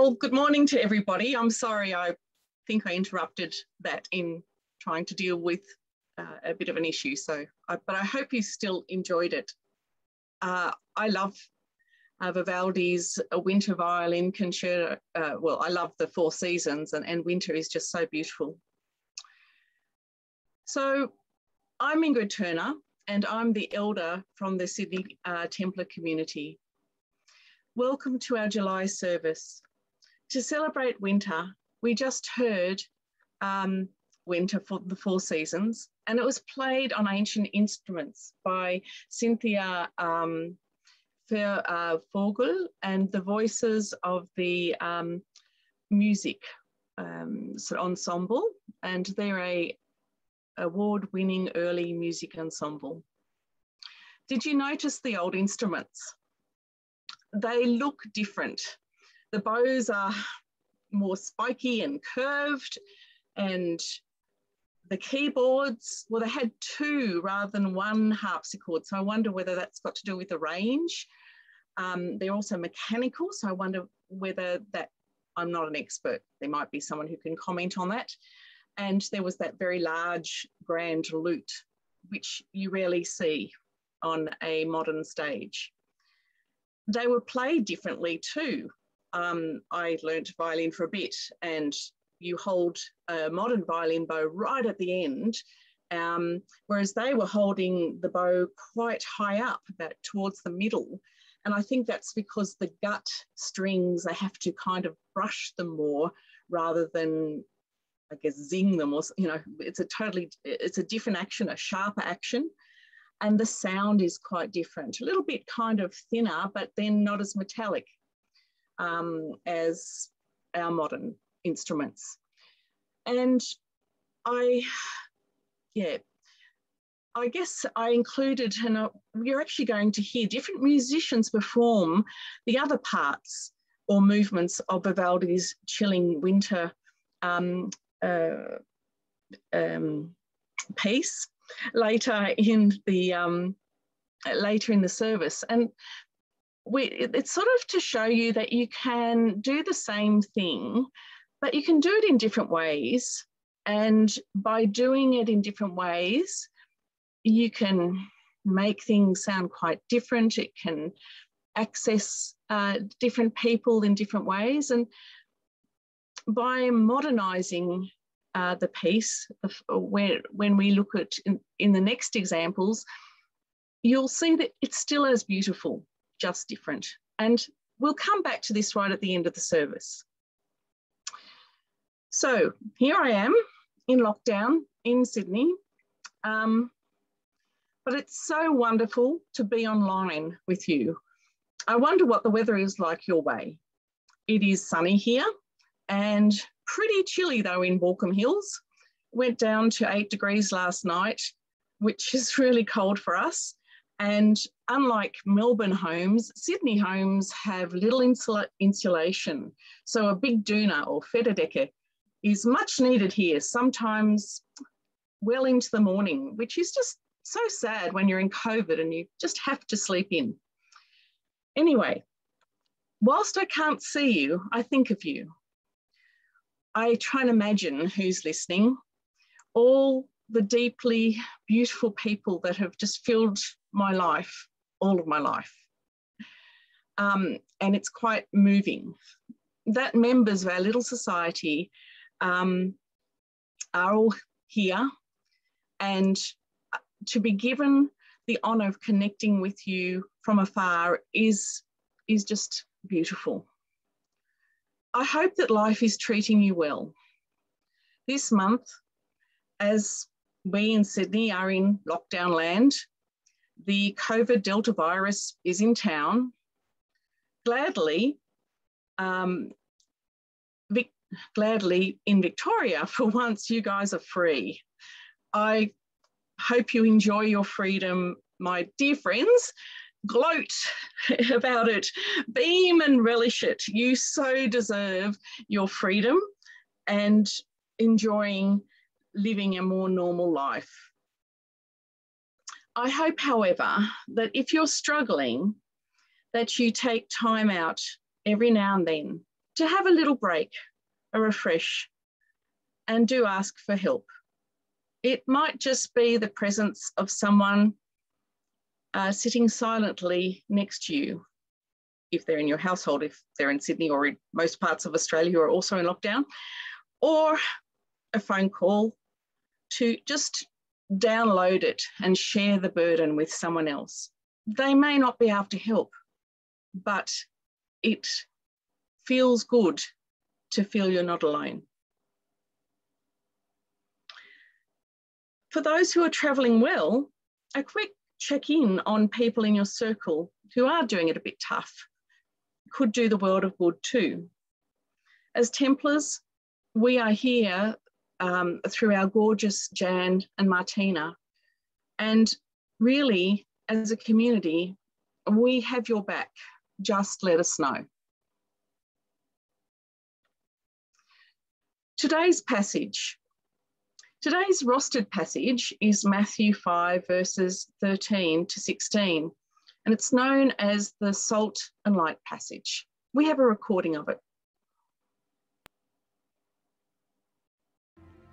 Well, good morning to everybody. I'm sorry, I think I interrupted that in trying to deal with a bit of an issue. But I hope you still enjoyed it. I love Vivaldi's Winter Violin Concerto. Well, I love the Four Seasons, and winter is just so beautiful. So I'm Ingrid Turner, and I'm the elder from the Sydney Templar community. Welcome to our July service. To celebrate winter, we just heard Winter for the Four Seasons, and it was played on ancient instruments by Cynthia Vogel and the voices of the music ensemble, and they're a award-winning early music ensemble. Did you notice the old instruments? They look different. The bows are more spiky and curved, and the keyboards, well, they had two rather than one harpsichord. So I wonder whether that's got to do with the range. They're also mechanical. So I wonder whether that, I'm not an expert. There might be someone who can comment on that. And there was that very large grand lute, which you rarely see on a modern stage. They were played differently too. I learnt violin for a bit, and you hold a modern violin bow right at the end, whereas they were holding the bow quite high up, about towards the middle. And I think that's because the gut strings, they have to kind of brush them more rather than, I guess, zing them, or, you know, it's a different action, a sharper action. And the sound is quite different, a little bit kind of thinner, but then not as metallic as our modern instruments. And I guess I included, and you're actually going to hear different musicians perform the other parts or movements of Vivaldi's chilling winter piece later in the service. And it's sort of to show you that you can do the same thing, but you can do it in different ways. And by doing it in different ways, you can make things sound quite different. It can access different people in different ways. And by modernising the piece, when we look at in the next examples, you'll see that it's still as beautiful, just different. And we'll come back to this right at the end of the service. So here I am in lockdown in Sydney, but it's so wonderful to be online with you. I wonder what the weather is like your way. It is sunny here and pretty chilly though in Walkham Hills. Went down to 8 degrees last night, which is really cold for us. And unlike Melbourne homes, Sydney homes have little insulation. So a big doona or federdecker is much needed here, sometimes well into the morning, which is just so sad when you're in COVID and you just have to sleep in. Anyway, whilst I can't see you, I think of you. I try and imagine who's listening, all the deeply beautiful people that have just filled my life, all of my life. And it's quite moving that members of our little society are all here, and to be given the honour of connecting with you from afar is just beautiful. I hope that life is treating you well. This month, as we in Sydney are in lockdown land, the COVID Delta virus is in town. Gladly in Victoria, for once, you guys are free. I hope you enjoy your freedom, my dear friends. Gloat about it, beam and relish it. You so deserve your freedom and enjoying living a more normal life. I hope, however, that if you're struggling, that you take time out every now and then to have a little break, a refresh, and do ask for help. It might just be the presence of someone sitting silently next to you, if they're in your household, if they're in Sydney or in most parts of Australia who are also in lockdown, or a phone call to just download it and share the burden with someone else. They may not be able to help, but it feels good to feel you're not alone. For those who are travelling well, a quick check-in on people in your circle who are doing it a bit tough could do the world of good too. As Templars, we are here through our gorgeous Jan and Martina, and really, as a community, we have your back. Just let us know. Today's passage. Today's rostered passage is Matthew 5, verses 13 to 16, and it's known as the Salt and Light passage. We have a recording of it.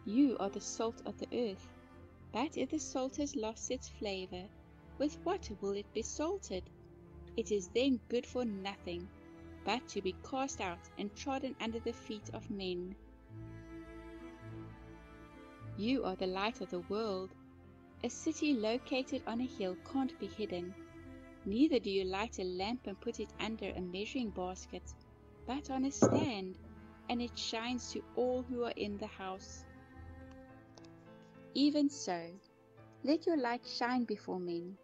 You are the salt of the earth, but if the salt has lost its flavour, with what will it be salted? It is then good for nothing, but to be cast out and trodden under the feet of men. You are the light of the world. A city located on a hill can't be hidden. Neither do you light a lamp and put it under a measuring basket, but on a stand, and it shines to all who are in the house. Even so, let your light shine before men,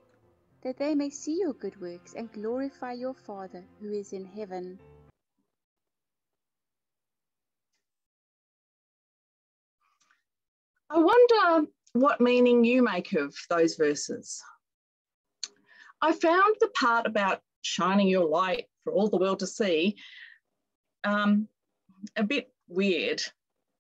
that they may see your good works and glorify your Father who is in heaven. I wonder what meaning you make of those verses. I found the part about shining your light for all the world to see a bit weird.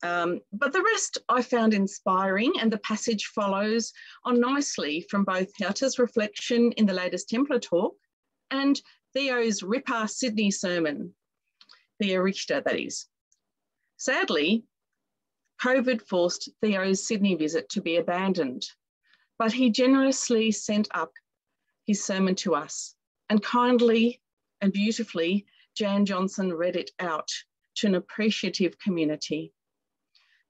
But the rest I found inspiring, and the passage follows on nicely from both Herta's reflection in the latest Templar talk and Theo's Ripper Sydney sermon, Theo Richter, that is. Sadly, COVID forced Theo's Sydney visit to be abandoned, but he generously sent up his sermon to us, and kindly and beautifully, Jan Johnson read it out to an appreciative community.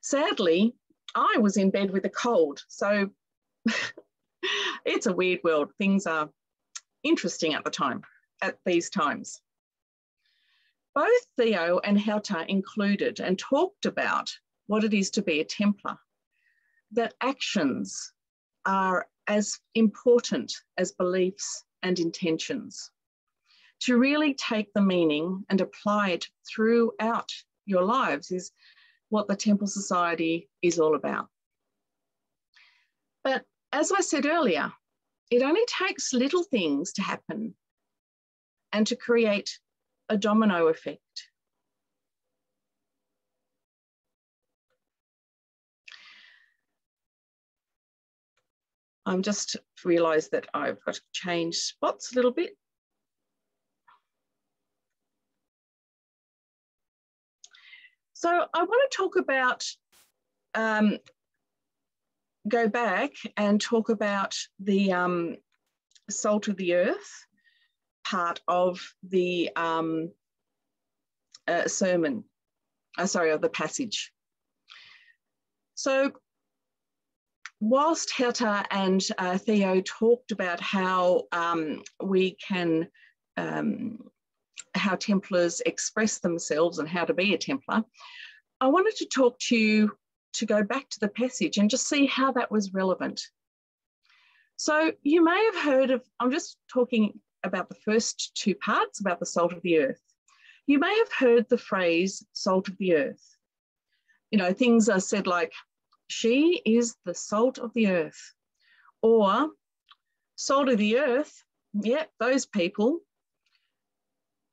Sadly, I was in bed with a cold, so it's a weird world. Things are interesting at these times. Both Theo and Helta included and talked about what it is to be a Templar, that actions are as important as beliefs and intentions. To really take the meaning and apply it throughout your lives is what the Temple Society is all about. But as I said earlier, it only takes little things to happen and to create a domino effect. I'm just realised that I've got to change spots a little bit. So I want to talk about, go back and talk about the salt of the earth part of the sermon, of the passage. So whilst Herta and Theo talked about how we can, how Templars express themselves and how to be a Templar, I wanted to talk to you to go back to the passage and just see how that was relevant. So you may have heard of, I'm just talking about the first two parts, about the salt of the earth. You may have heard the phrase salt of the earth. You know, things are said like, she is the salt of the earth, or salt of the earth, yeah, those people.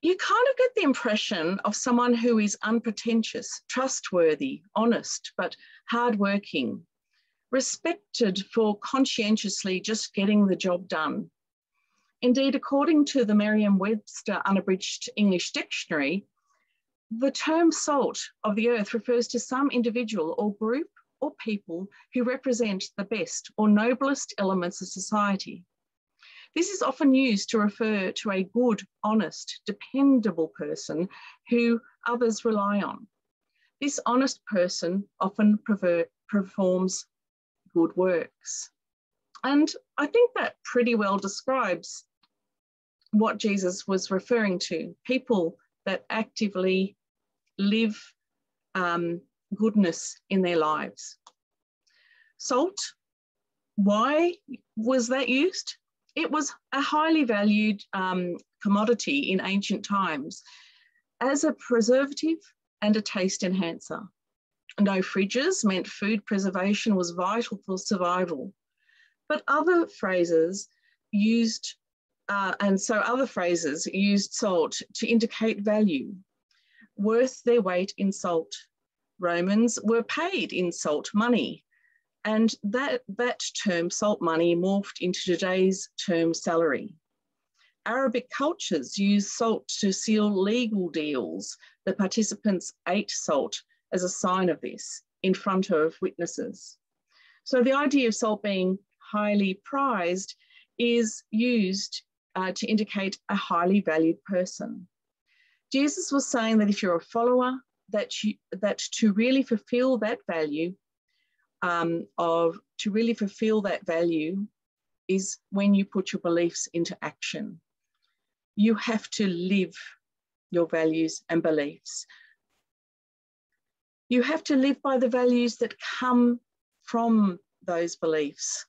You kind of get the impression of someone who is unpretentious, trustworthy, honest, but hardworking, respected for conscientiously just getting the job done. Indeed, according to the Merriam-Webster Unabridged English Dictionary, The term salt of the earth refers to some individual or group or people who represent the best or noblest elements of society. This is often used to refer to a good, honest, dependable person who others rely on. This honest person often performs good works. And I think that pretty well describes what Jesus was referring to, people that actively live goodness in their lives. Salt, why was that used? It was a highly valued commodity in ancient times as a preservative and a taste enhancer. No fridges meant food preservation was vital for survival. But other phrases used, other phrases used salt to indicate value, worth their weight in salt. Romans were paid in salt money, and that term salt money morphed into today's term salary. Arabic cultures used salt to seal legal deals. The participants ate salt as a sign of this in front of witnesses. So the idea of salt being highly prized is used to indicate a highly valued person. Jesus was saying that if you're a follower, that to really fulfill that value, is when you put your beliefs into action. You have to live your values and beliefs. You have to live by the values that come from those beliefs.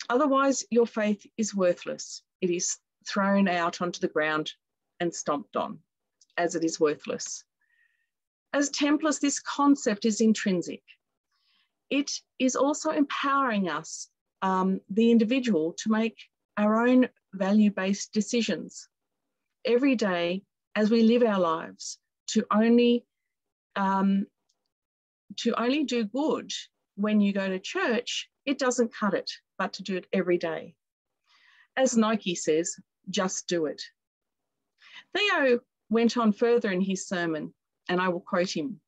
Otherwise, your faith is worthless. It is thrown out onto the ground and stomped on, as it is worthless. As Templars, this concept is intrinsic. It is also empowering us, the individual, to make our own value-based decisions every day as we live our lives, to only do good when you go to church. It doesn't cut it, but to do it every day. As Nike says, just do it. Theo went on further in his sermon, and I will quote him.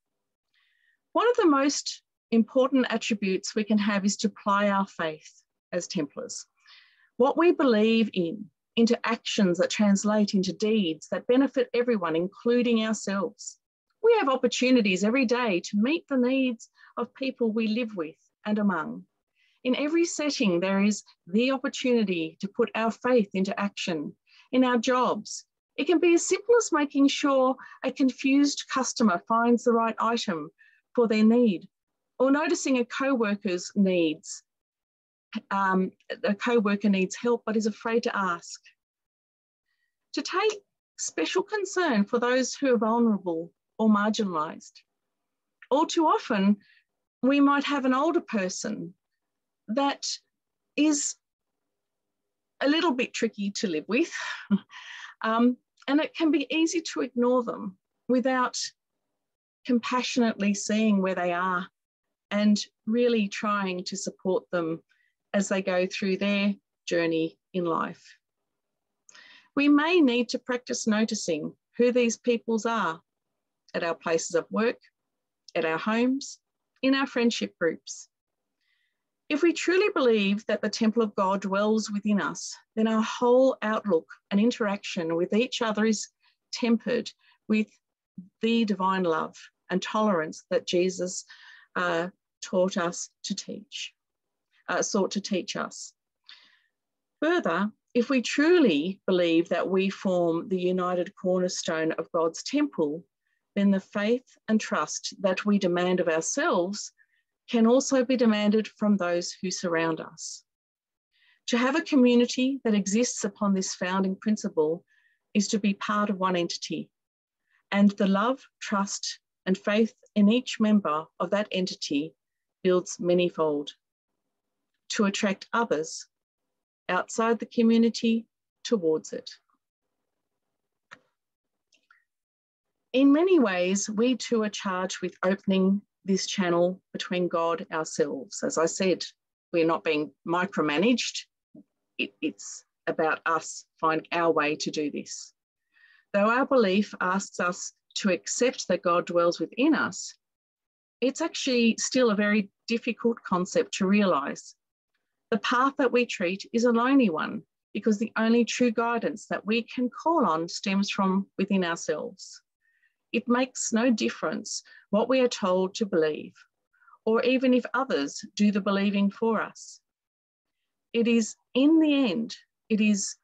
One of the most important attributes we can have is to apply our faith as Templars. What we believe in, into actions that translate into deeds that benefit everyone, including ourselves. We have opportunities every day to meet the needs of people we live with and among. In every setting, there is the opportunity to put our faith into action. In our jobs, it can be as simple as making sure a confused customer finds the right item for their need, or noticing a co-worker's needs. A co-worker needs help but is afraid to ask. To take special concern for those who are vulnerable or marginalised. All too often, we might have an older person that is a little bit tricky to live with, and it can be easy to ignore them without compassionately seeing where they are and really trying to support them as they go through their journey in life. We may need to practice noticing who these peoples are at our places of work, at our homes, in our friendship groups. If we truly believe that the temple of God dwells within us, then our whole outlook and interaction with each other is tempered with the divine love and tolerance that Jesus sought to teach us. Further, if we truly believe that we form the united cornerstone of God's temple, then the faith and trust that we demand of ourselves can also be demanded from those who surround us. To have a community that exists upon this founding principle is to be part of one entity, and the love, trust, and faith in each member of that entity builds manyfold to attract others outside the community towards it. In many ways, we too are charged with opening this channel between God ourselves. As I said, we're not being micromanaged. It's about us finding our way to do this. Though our belief asks us to accept that God dwells within us, it's actually still a very difficult concept to realise. The path that we treat is a lonely one because the only true guidance that we can call on stems from within ourselves. It makes no difference what we are told to believe, or even if others do the believing for us. It is, in the end, it is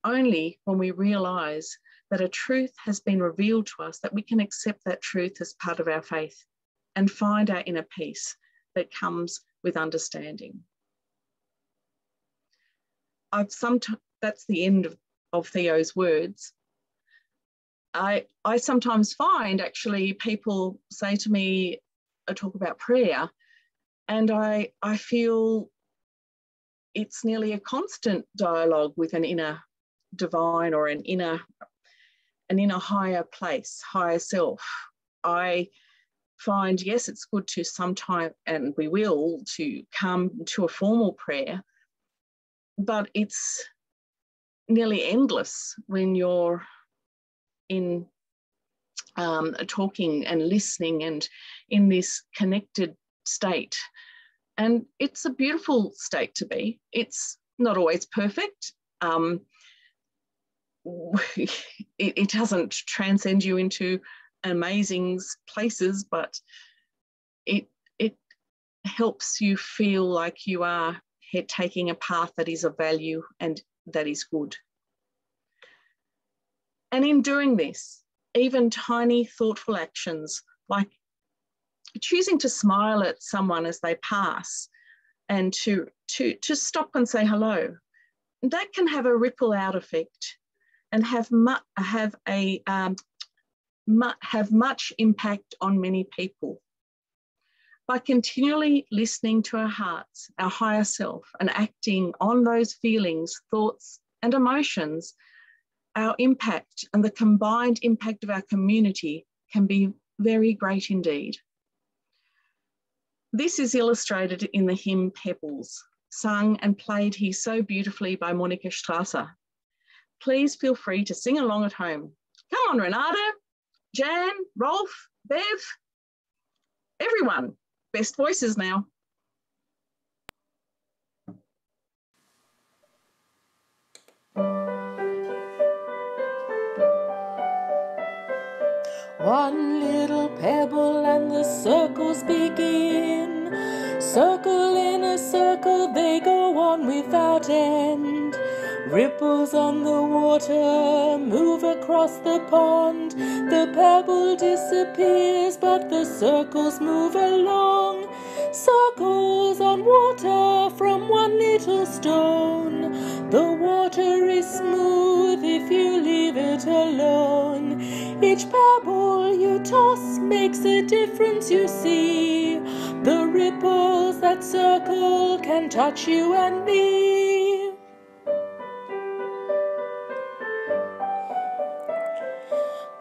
only when we realise that a truth has been revealed to us that we can accept that truth as part of our faith and find our inner peace that comes with understanding. That's the end of Theo's words. I sometimes find actually people say to me, I talk about prayer, and I feel it's nearly a constant dialogue with an inner divine or an inner higher place, higher self. I find, yes, it's good to sometime, and we will, to come to a formal prayer, but it's nearly endless when you're in talking and listening and in this connected state. And it's a beautiful state to be. It's not always perfect. It doesn't transcend you into amazing places, but it helps you feel like you are taking a path that is of value and that is good. And in doing this, even tiny thoughtful actions like choosing to smile at someone as they pass and to stop and say hello, that can have a ripple out effect and have much impact on many people. By continually listening to our hearts, our higher self, and acting on those feelings, thoughts, and emotions, our impact and the combined impact of our community can be very great indeed. This is illustrated in the hymn Pebbles, sung and played here so beautifully by Monika Strasser. Please feel free to sing along at home. Come on, Renata, Jan, Rolf, Bev, everyone. Best voices now. One little pebble and the circles begin. Circle in a circle, they go on without end. Ripples on the water move across the pond. The pebble disappears, but the circles move along. Circles on water from one little stone. The water is smooth if you leave it alone. Each pebble you toss makes a difference, you see. The ripples that circle can touch you and me.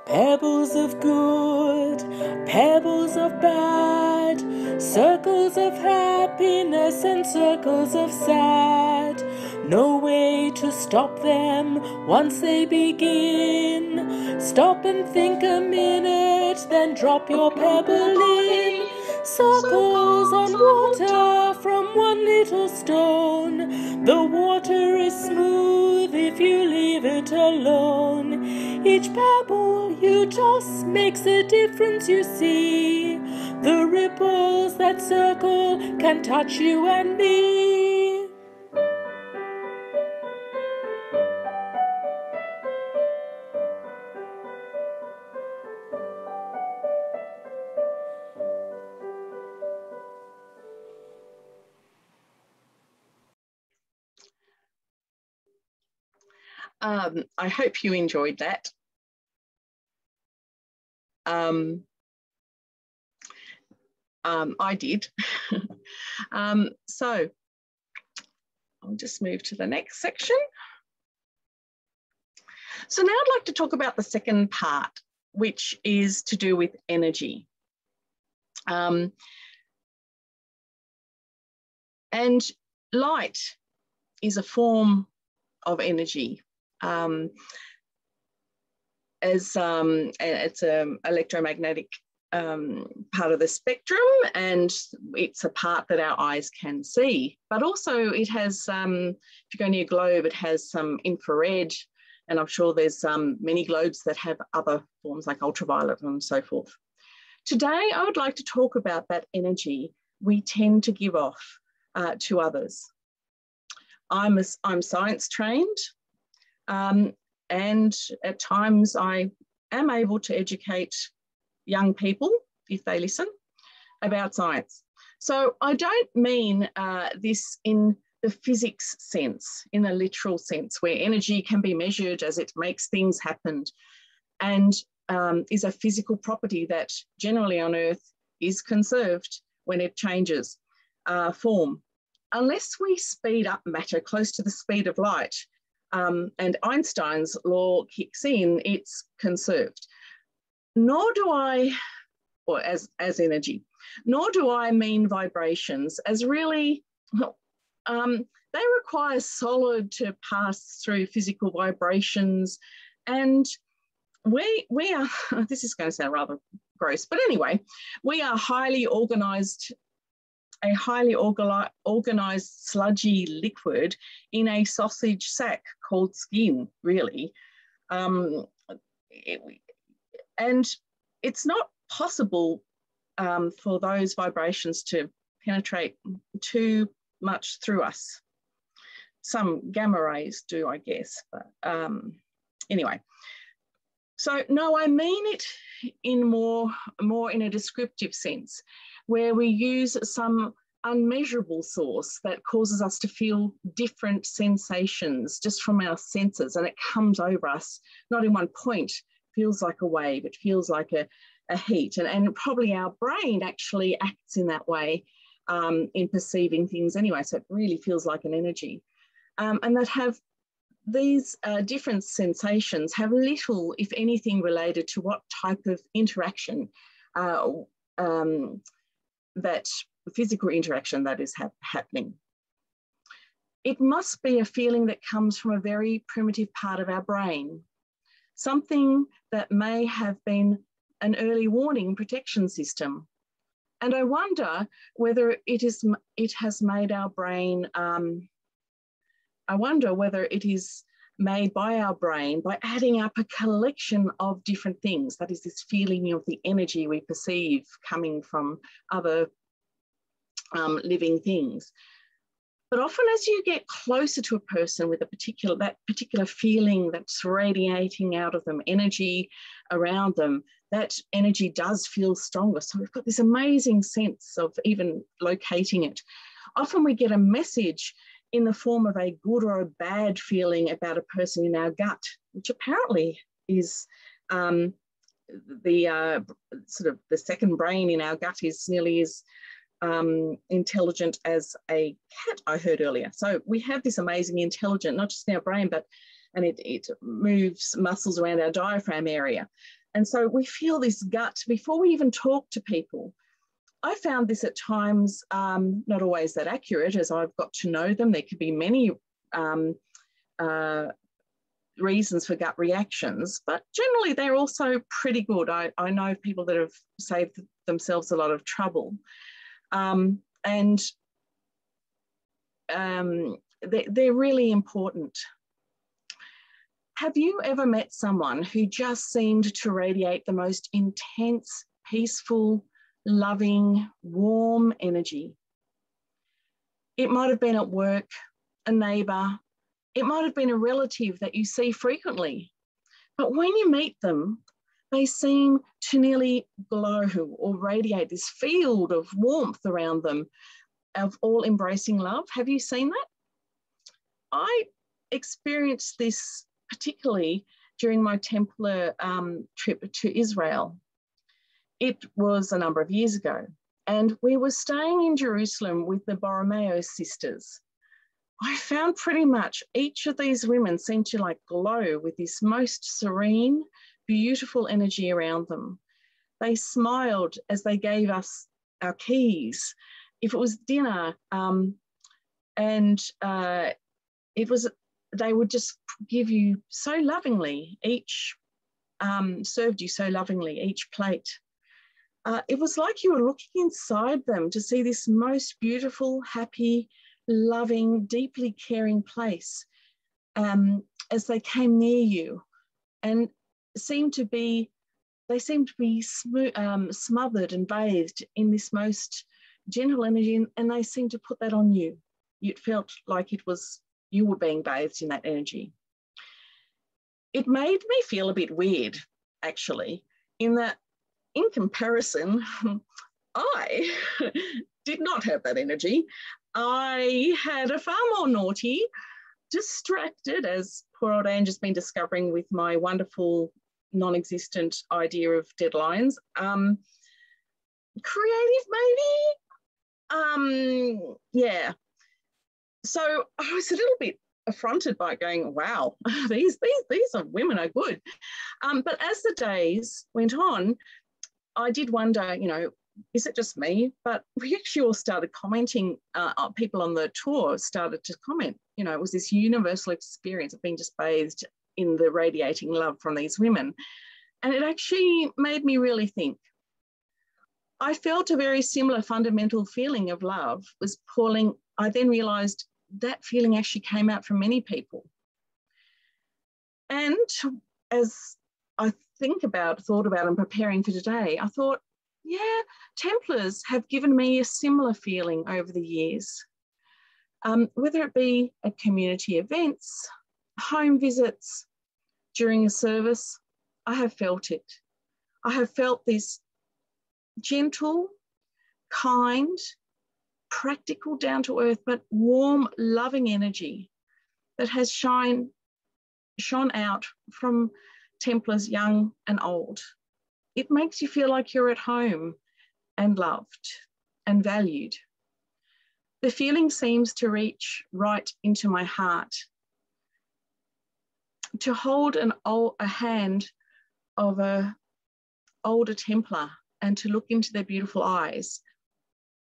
Pebbles of good, pebbles of bad, circles of happiness and circles of sad. No way to stop them once they begin. Stop and think a minute, then drop your pebble in. Circles on water from one little stone. The water is smooth if you leave it alone. Each pebble you toss makes a difference, you see. The ripples that circle can touch you and me. I hope you enjoyed that. I did. So I'll just move to the next section. So now I'd like to talk about the second part, which is to do with energy. And light is a form of energy. it's an electromagnetic part of the spectrum, and it's a part that our eyes can see. But also it has, if you go near a globe, it has some infrared, and I'm sure there's many globes that have other forms like ultraviolet and so forth. Today, I would like to talk about that energy we tend to give off to others. I'm science trained, and at times I am able to educate young people, if they listen, about science. So I don't mean this in the physics sense, in a literal sense, where energy can be measured as it makes things happen and is a physical property that generally on Earth is conserved when it changes form. Unless we speed up matter close to the speed of light and Einstein's law kicks in, it's conserved. Nor do I, or as energy, nor do I mean vibrations as really, they require solid to pass through physical vibrations. And we are, this is going to sound rather gross, but anyway, we are highly organized, a highly organized sludgy liquid in a sausage sack called skin, really. And it's not possible for those vibrations to penetrate too much through us. Some gamma rays do, I guess, but anyway. So no, I mean it in more in a descriptive sense, where we use some unmeasurable source that causes us to feel different sensations just from our senses, and it comes over us, not in one point, feels like a wave, it feels like a heat, and probably our brain actually acts in that way in perceiving things anyway, so it really feels like an energy. And that have these different sensations have little, if anything, related to what type of interaction, that physical interaction that is happening. It must be a feeling that comes from a very primitive part of our brain, something that may have been an early warning protection system. And I wonder whether it has made our brain, I wonder whether it is made by our brain by adding up a collection of different things. That is this feeling of the energy we perceive coming from other living things. But often as you get closer to a person with that particular feeling that's radiating out of them, energy around them, that energy does feel stronger. So we've got this amazing sense of even locating it. Often we get a message in the form of a good or a bad feeling about a person in our gut, which apparently is the sort of the second brain in our gut is nearly as intelligent as a cat, I heard earlier. So we have this amazing intelligence, not just in our brain, but it moves muscles around our diaphragm area. And so we feel this gut before we even talk to people. I found this at times not always that accurate as I've got to know them. There could be many reasons for gut reactions, but generally they're also pretty good. I know people that have saved themselves a lot of trouble. They're really important. Have you ever met someone who just seemed to radiate the most intense, peaceful, loving, warm energy? It might have been at work, a neighbour, it might have been a relative that you see frequently. But when you meet them, they seem to nearly glow or radiate this field of warmth around them, of all embracing love. Have you seen that? I experienced this particularly during my Templar trip to Israel. It was a number of years ago, and we were staying in Jerusalem with the Borromeo sisters. I found pretty much each of these women seemed to like glow with this most serene, beautiful energy around them. They smiled as they gave us our keys. If it was dinner, they would just give you so lovingly each served you so lovingly, each plate. It was like you were looking inside them to see this most beautiful, happy, loving, deeply caring place as they came near you, and they seemed to be smothered and bathed in this most gentle energy, and they seemed to put that on you. It felt like it was you were being bathed in that energy. It made me feel a bit weird, actually, in that, in comparison, I did not have that energy. I had a far more naughty, distracted, as poor old Angie's been discovering with my wonderful non-existent idea of deadlines, creative maybe, yeah. So I was a little bit affronted by going, wow, these are women are good. But as the days went on, I did wonder, you know, is it just me? But we actually all started commenting, people on the tour started to comment, you know, it was this universal experience of being just bathed in the radiating love from these women. And it actually made me really think. I felt a very similar fundamental feeling of love was pouring. I then realised that feeling actually came out from many people. And as I thought about and preparing for today, I thought, yeah, Templars have given me a similar feeling over the years. Whether it be at community events, home visits, during a service, I have felt it. I have felt this gentle, kind, practical, down to earth, but warm, loving energy that has shone out from Templars young and old. It makes you feel like you're at home and loved and valued. The feeling seems to reach right into my heart. To hold a hand of an older Templar and to look into their beautiful eyes,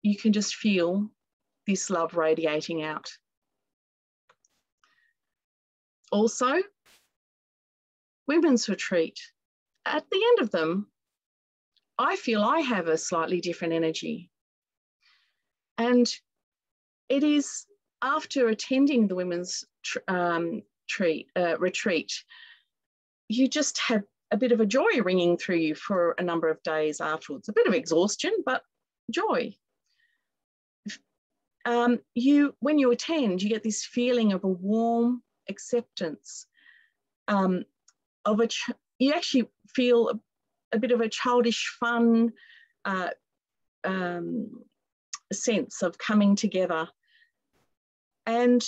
you can just feel this love radiating out. Also, women's retreat. At the end of them, I feel I have a slightly different energy. And it is after attending the women's retreat, you just have a bit of a joy ringing through you for a number of days afterwards. A bit of exhaustion, but joy. When you attend, you get this feeling of a warm acceptance. You actually feel a bit of a childish fun sense of coming together, and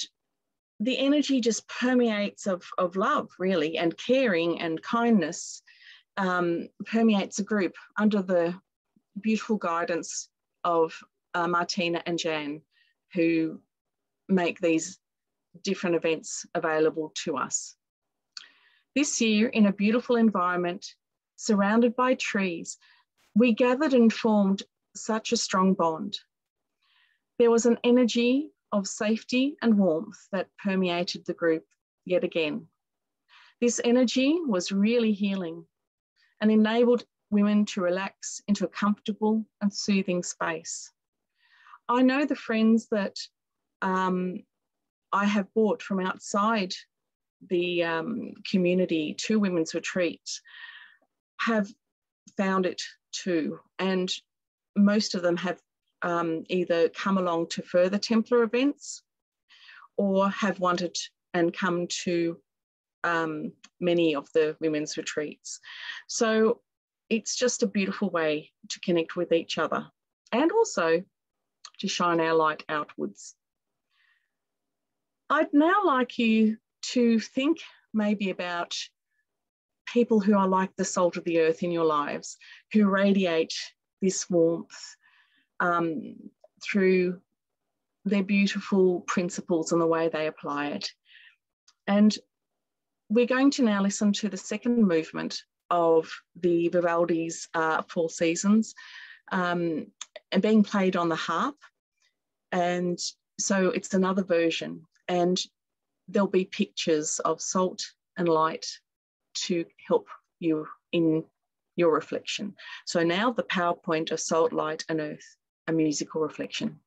the energy just permeates of love, really, and caring and kindness permeates the group under the beautiful guidance of Martina and Jan, who make these different events available to us. This year, in a beautiful environment, surrounded by trees, we gathered and formed such a strong bond. There was an energy of safety and warmth that permeated the group yet again. This energy was really healing and enabled women to relax into a comfortable and soothing space. I know the friends that I have brought from outside the community to women's retreats have found it too, and most of them have either come along to further Templar events or have wanted and come to many of the women's retreats. So it's just a beautiful way to connect with each other and also to shine our light outwards. I'd now like you to think maybe about people who are like the salt of the earth in your lives, who radiate this warmth through their beautiful principles and the way they apply it. And we're going to now listen to the second movement of the Vivaldi's Four Seasons, and being played on the harp. And so it's another version, and there'll be pictures of salt and light to help you in your reflection. So now the PowerPoint of Salt, Light and Earth, a musical reflection.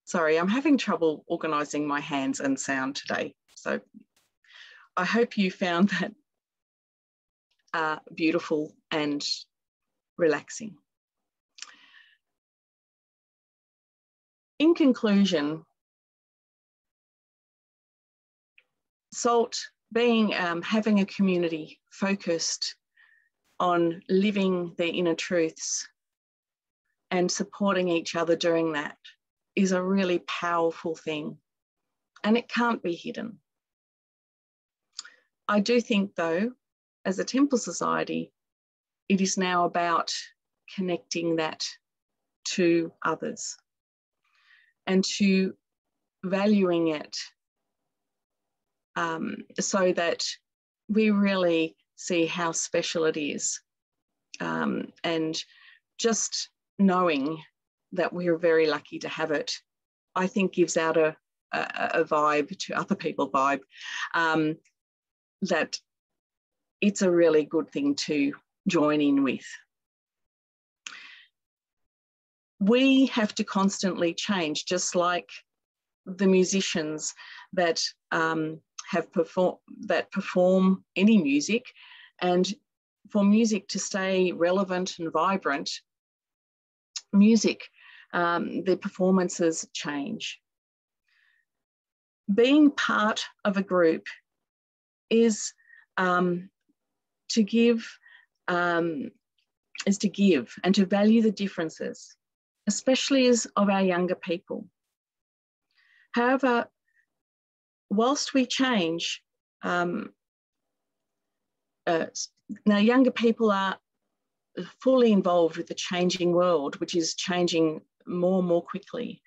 Sorry, I'm having trouble organising my hands and sound today. So I hope you found that beautiful and relaxing. In conclusion, SALT being having a community focused on living their inner truths and supporting each other doing that is a really powerful thing, and it can't be hidden. I do think, though, as a temple society, it is now about connecting that to others and to valuing it so that we really see how special it is. And just knowing that we're very lucky to have it, I think gives out a vibe to other people, that it's a really good thing to join in with. We have to constantly change, just like the musicians that perform any music, and for music to stay relevant and vibrant, the performances change. Being part of a group is to give and to value the differences, especially as of our younger people. However, whilst we change, now younger people are fully involved with the changing world, which is changing more and more quickly.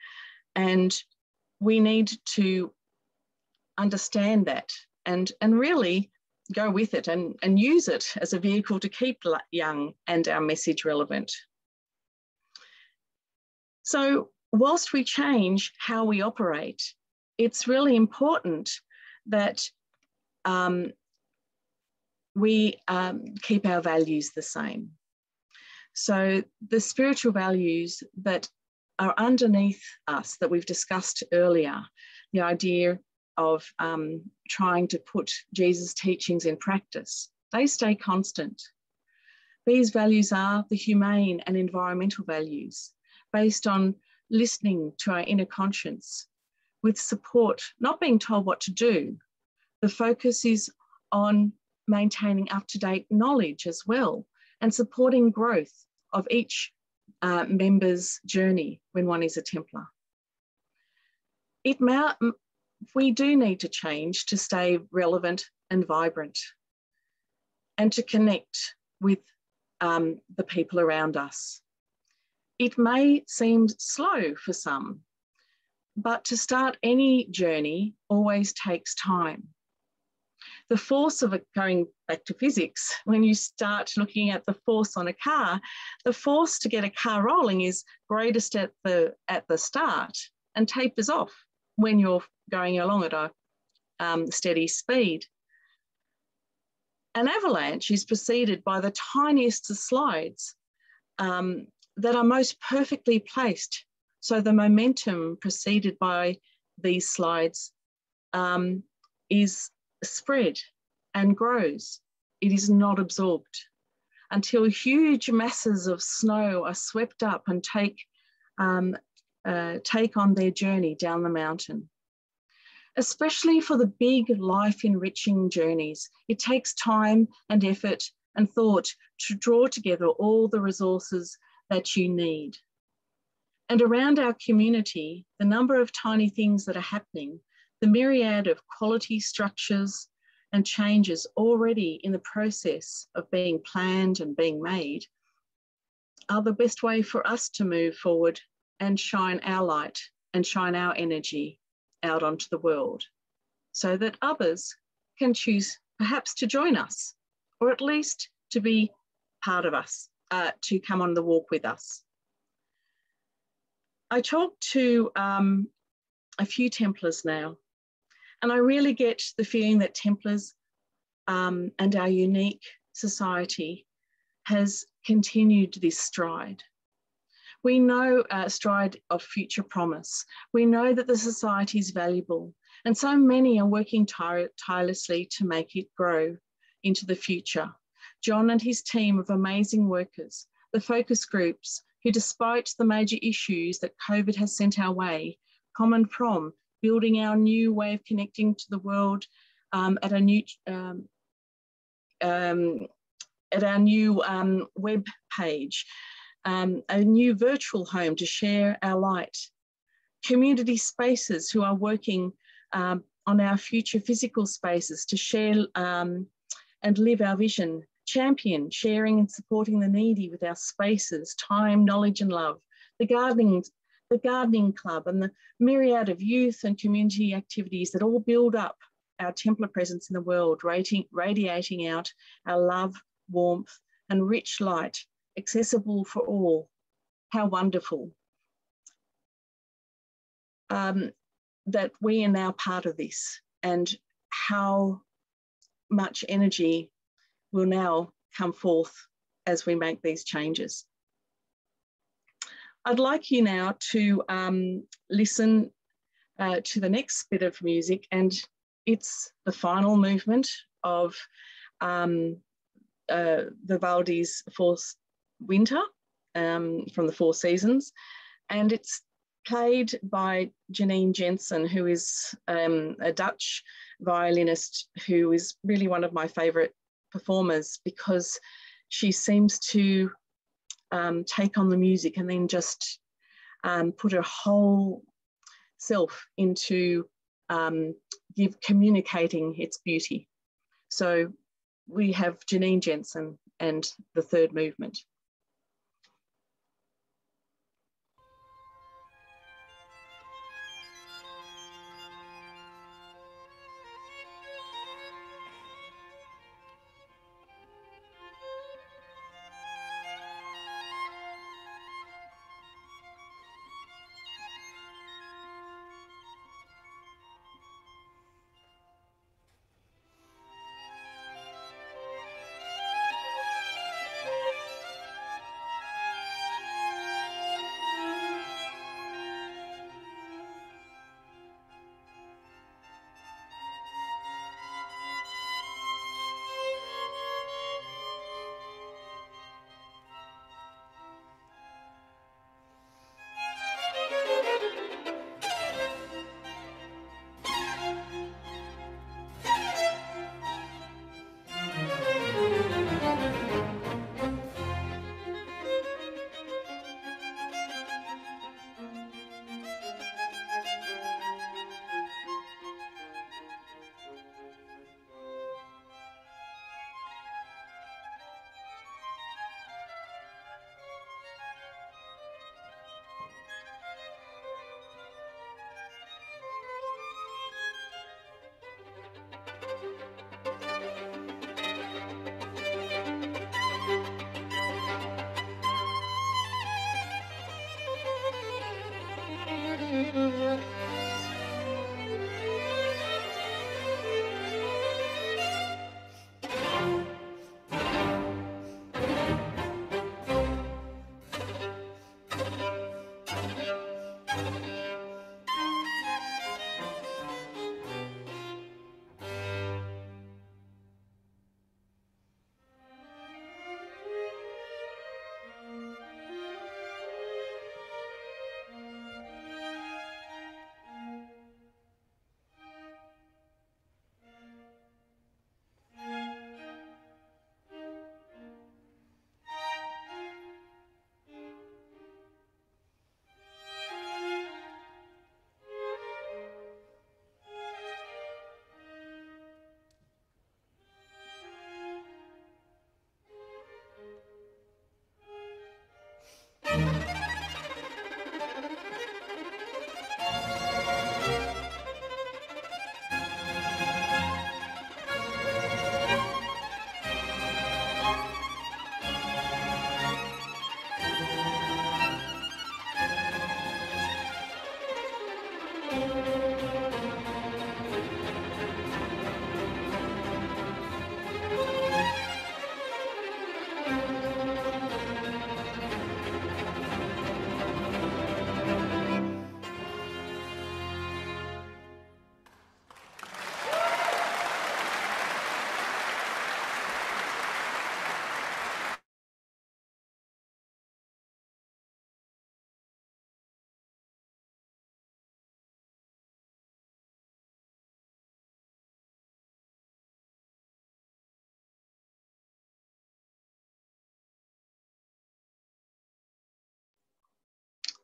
And we need to understand that and really go with it and use it as a vehicle to keep young and our message relevant. So whilst we change how we operate, it's really important that we keep our values the same. So the spiritual values that are underneath us that we've discussed earlier, the idea of trying to put Jesus' teachings in practice, they stay constant. These values are the humane and environmental values based on listening to our inner conscience with support, not being told what to do. The focus is on maintaining up-to-date knowledge as well and supporting growth of each member's journey when one is a Templar. We do need to change to stay relevant and vibrant and to connect with the people around us. It may seem slow for some, but to start any journey always takes time. The force of it, going back to physics, when you start looking at the force on a car, the force to get a car rolling is greatest at the start and tapers off when you're going along at a steady speed. An avalanche is preceded by the tiniest of slides that are most perfectly placed. So the momentum preceded by these slides is spread and grows. It is not absorbed until huge masses of snow are swept up and take on their journey down the mountain. Especially for the big life-enriching journeys, it takes time and effort and thought to draw together all the resources that you need. And around our community, the number of tiny things that are happening, the myriad of quality structures and changes already in the process of being planned and being made are the best way for us to move forward and shine our light and shine our energy out onto the world so that others can choose perhaps to join us or at least to be part of us, to come on the walk with us. I talk to a few Templars now, and I really get the feeling that Templars and our unique society has continued this stride. We know a stride of future promise. We know that the society is valuable, and so many are working tirelessly to make it grow into the future. John and his team of amazing workers, the focus groups, who despite the major issues that COVID has sent our way, common from building our new way of connecting to the world at our new web page, a new virtual home to share our light, community spaces who are working on our future physical spaces to share and live our vision, champion sharing and supporting the needy with our spaces, time, knowledge and love, the gardening club and the myriad of youth and community activities that all build up our Templar presence in the world, radiating out our love, warmth and rich light, accessible for all. How wonderful that we are now part of this, and how much energy will now come forth as we make these changes. I'd like you now to listen to the next bit of music, and it's the final movement of Vivaldi's Fourth Winter from the Four Seasons, and it's played by Janine Jensen, who is a Dutch violinist who is really one of my favourite performers because she seems to take on the music and then just put her whole self into communicating its beauty. So we have Janine Jensen and the third movement.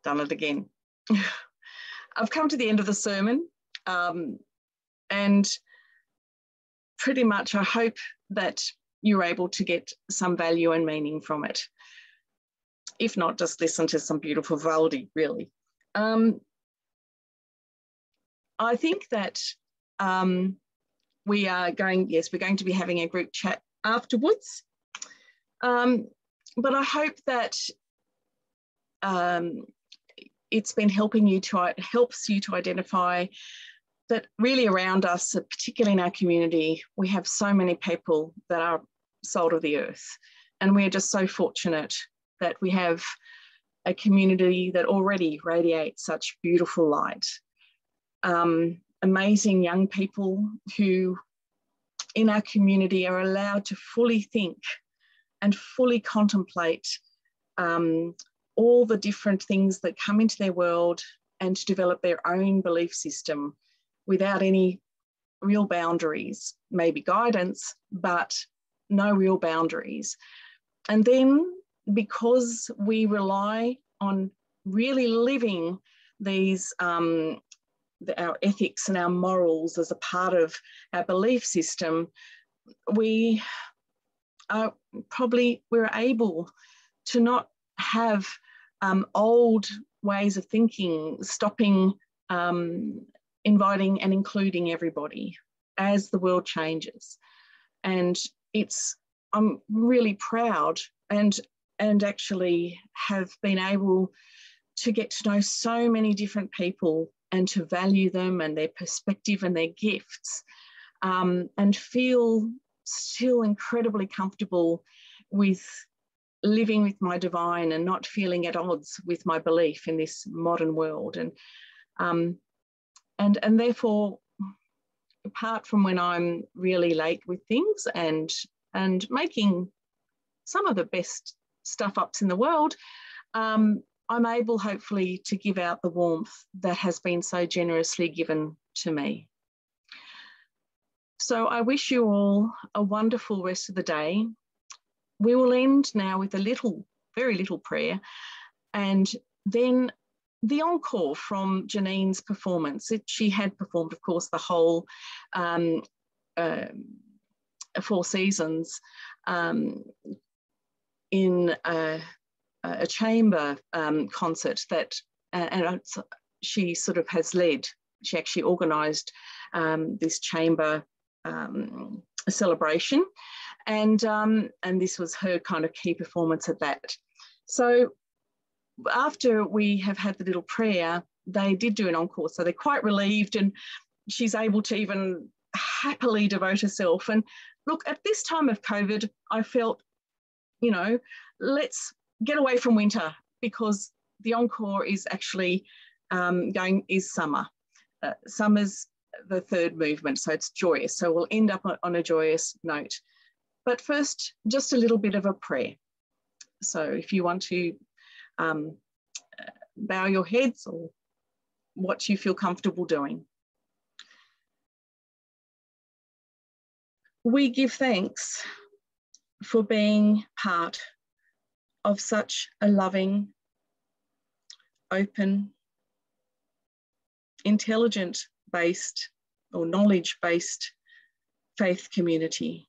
Done it again. I've come to the end of the sermon, and pretty much I hope that you're able to get some value and meaning from it. If not, just listen to some beautiful Valdi, really. I think that we're going to be having a group chat afterwards. But I hope that it's been helps you to identify that really around us, particularly in our community, we have so many people that are salt of the earth. And we're just so fortunate that we have a community that already radiates such beautiful light. Amazing young people who in our community are allowed to fully think and fully contemplate all the different things that come into their world and to develop their own belief system without any real boundaries, maybe guidance, but no real boundaries. And then because we rely on really living these, our ethics and our morals as a part of our belief system, we're able to not have old ways of thinking, stopping inviting and including everybody as the world changes. And I'm really proud and actually have been able to get to know so many different people and to value them and their perspective and their gifts, and feel still incredibly comfortable with living with my divine and not feeling at odds with my belief in this modern world. And therefore, apart from when I'm really late with things and making some of the best stuff-ups in the world, I'm able, hopefully, to give out the warmth that has been so generously given to me. So I wish you all a wonderful rest of the day. We will end now with a very little prayer, and then the encore from Janine's performance. She had performed, of course, the whole 4 seasons in a chamber concert that, and she sort of has led. She actually organised this chamber celebration, and this was her kind of key performance at that. So after we have had the little prayer, they did do an encore, so they're quite relieved, and she's able to even happily devote herself. And look, at this time of COVID, I felt, let's get away from winter, because the encore is actually is summer. Summer's the third movement, so it's joyous. So we'll end up on a joyous note. But first, just a little bit of a prayer. So if you want to bow your heads or what you feel comfortable doing. We give thanks for being part of such a loving, open, intelligent-based or knowledge-based faith community,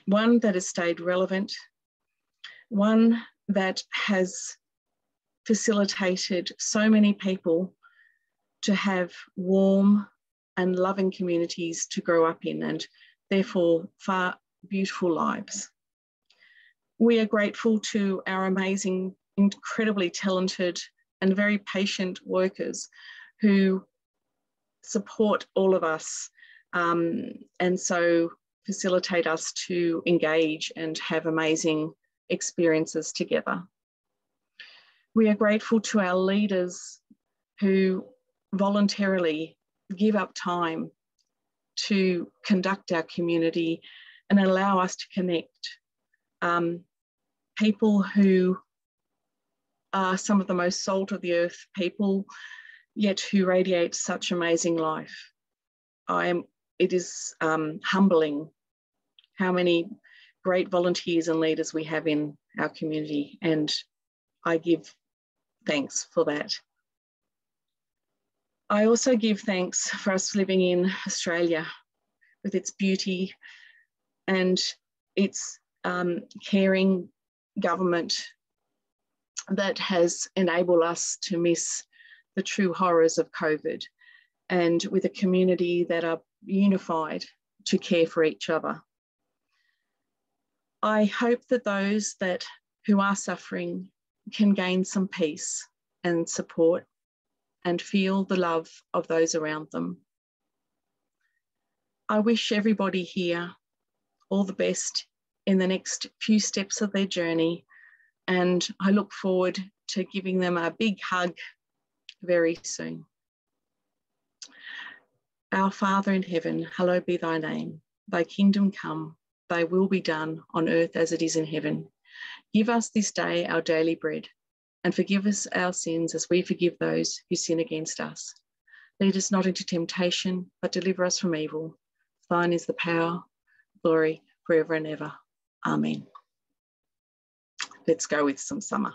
one that has stayed relevant, one that has facilitated so many people to have warm and loving communities to grow up in, and therefore far beautiful lives. We are grateful to our amazing, incredibly talented and very patient workers who support all of us, and so facilitate us to engage and have amazing experiences together. We are grateful to our leaders who voluntarily give up time to conduct our community and allow us to connect. People who are some of the most salt of the earth people, yet who radiate such amazing life. It is humbling how many great volunteers and leaders we have in our community, and I give thanks for that. I also give thanks for us living in Australia with its beauty and its caring government that has enabled us to miss the true horrors of COVID, and with a community that are unified to care for each other. I hope that those who are suffering can gain some peace and support and feel the love of those around them. I wish everybody here all the best in the next few steps of their journey, and I look forward to giving them a big hug very soon. Our Father in heaven, hallowed be thy name. Thy kingdom come, thy will be done on earth as it is in heaven. Give us this day our daily bread, and forgive us our sins as we forgive those who sin against us. Lead us not into temptation, but deliver us from evil. Thine is the power, glory, forever and ever. Amen. Let's go with some summer.